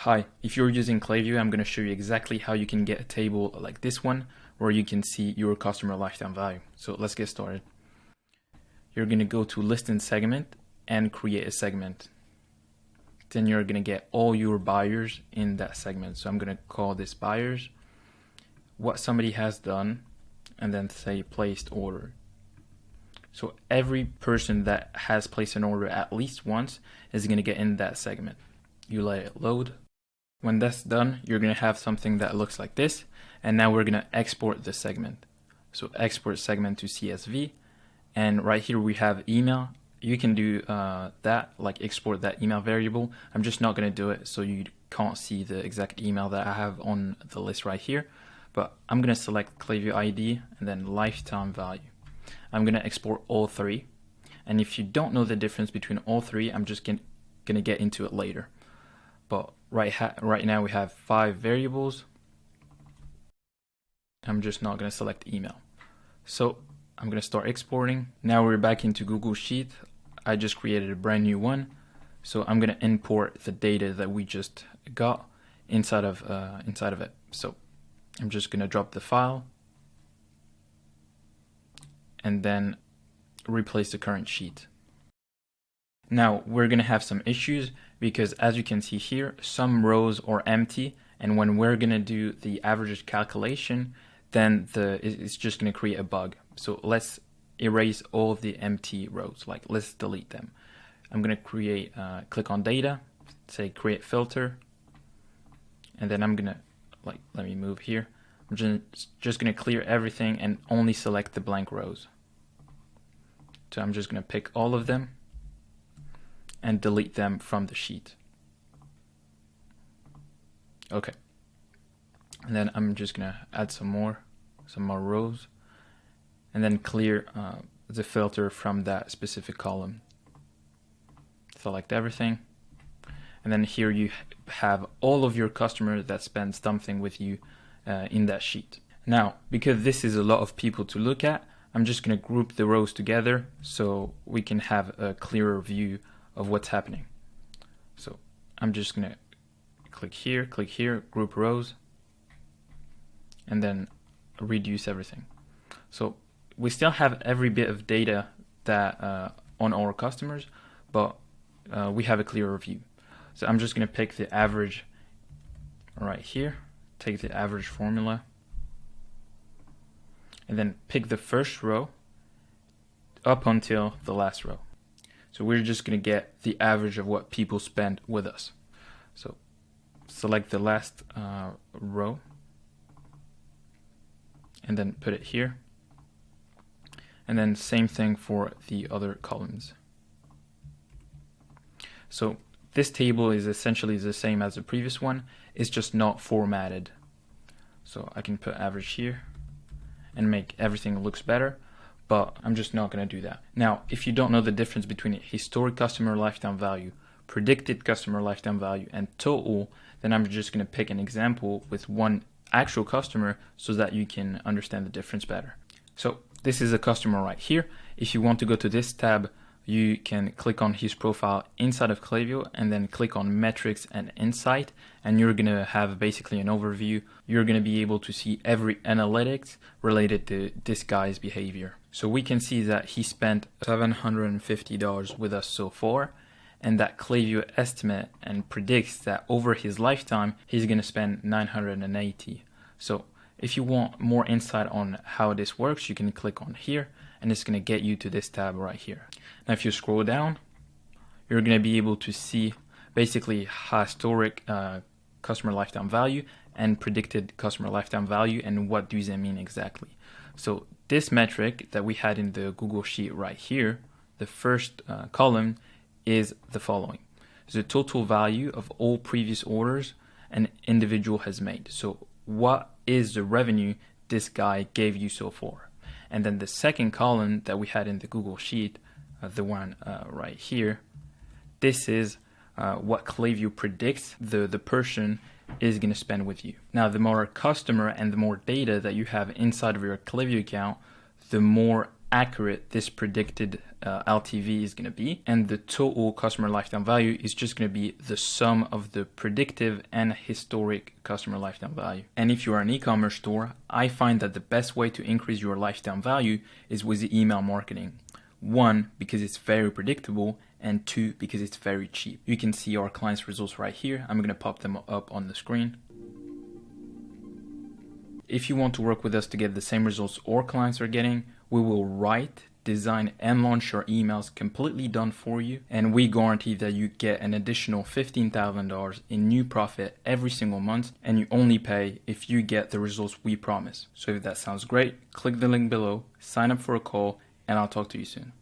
Hi, if you're using Klaviyo, I'm going to show you exactly how you can get a table like this one where you can see your customer lifetime value. So let's get started. You're going to go to list and segment and create a segment. Then you're going to get all your buyers in that segment. So I'm going to call this buyers, what somebody has done, and then say placed order. So every person that has placed an order at least once is going to get in that segment. You let it load. When that's done, you're going to have something that looks like this. And now we're going to export the segment. So export segment to CSV. And right here we have email. You can do that, like export that email variable. I'm just not going to do it so you can't see the exact email that I have on the list right here. But I'm going to select Klaviyo ID and then lifetime value. I'm going to export all three. And if you don't know the difference between all three, I'm just going to get into it later. But right now we have 5 variables. I'm just not going to select email. So I'm going to start exporting. Now we're back into Google Sheet. I just created a brand new one. So I'm going to import the data that we just got inside of it. So I'm just going to drop the file and then replace the current sheet. Now we're going to have some issues because as you can see here, some rows are empty, and when we're going to do the average calculation, then it's just going to create a bug. So let's erase all of the empty rows, like let's delete them. I'm going to click on data, say create filter, and then I'm going to, let me move here. I'm just going to clear everything and only select the blank rows. So I'm just going to pick all of them and delete them from the sheet. Okay. And then I'm just going to add some more rows and then clear the filter from that specific column. Select everything. And then here you have all of your customers that spend something with you in that sheet. Now, because this is a lot of people to look at, I'm just going to group the rows together so we can have a clearer view of what's happening. So I'm just going to click here, group rows, and then reduce everything. So we still have every bit of data that on our customers, but we have a clearer view. So I'm just going to pick the average right here, take the average formula, and then pick the first row up until the last row. So we're just going to get the average of what people spend with us. So select the last row and then put it here. And then same thing for the other columns. So this table is essentially the same as the previous one. It's just not formatted. So I can put average here and make everything looks better. But I'm just not going to do that. Now, if you don't know the difference between historic customer lifetime value, predicted customer lifetime value, and total, then I'm just going to pick an example with one actual customer so that you can understand the difference better. So this is a customer right here. If you want to go to this tab, you can click on his profile inside of Klaviyo and then click on metrics and insight, and you're going to have basically an overview. You're going to be able to see every analytics related to this guy's behavior. So we can see that he spent $750 with us so far, and that Klaviyo estimate and predicts that over his lifetime he's going to spend $980. So if you want more insight on how this works, you can click on here and it's going to get you to this tab right here. Now if you scroll down, you're going to be able to see basically historic customer lifetime value and predicted customer lifetime value, and what do they mean exactly. So this metric that we had in the Google Sheet right here, the first column is the following. The total value of all previous orders an individual has made. So what is the revenue this guy gave you so far? And then the second column that we had in the Google Sheet, the one right here, this is what Klaviyo predicts the person is going to spend with you. Now, the more customer and the more data that you have inside of your Klaviyo account, the more accurate this predicted LTV is going to be, and the total customer lifetime value is just going to be the sum of the predictive and historic customer lifetime value. And if you are an e-commerce store, I find that the best way to increase your lifetime value is with the email marketing. 1, because it's very predictable, and 2, because it's very cheap. You can see our clients' results right here. I'm going to pop them up on the screen. If you want to work with us to get the same results our clients are getting, we will write, design, and launch your emails completely done for you, and we guarantee that you get an additional $15,000 in new profit every single month, and you only pay if you get the results we promise. So if that sounds great, click the link below, sign up for a call, and I'll talk to you soon.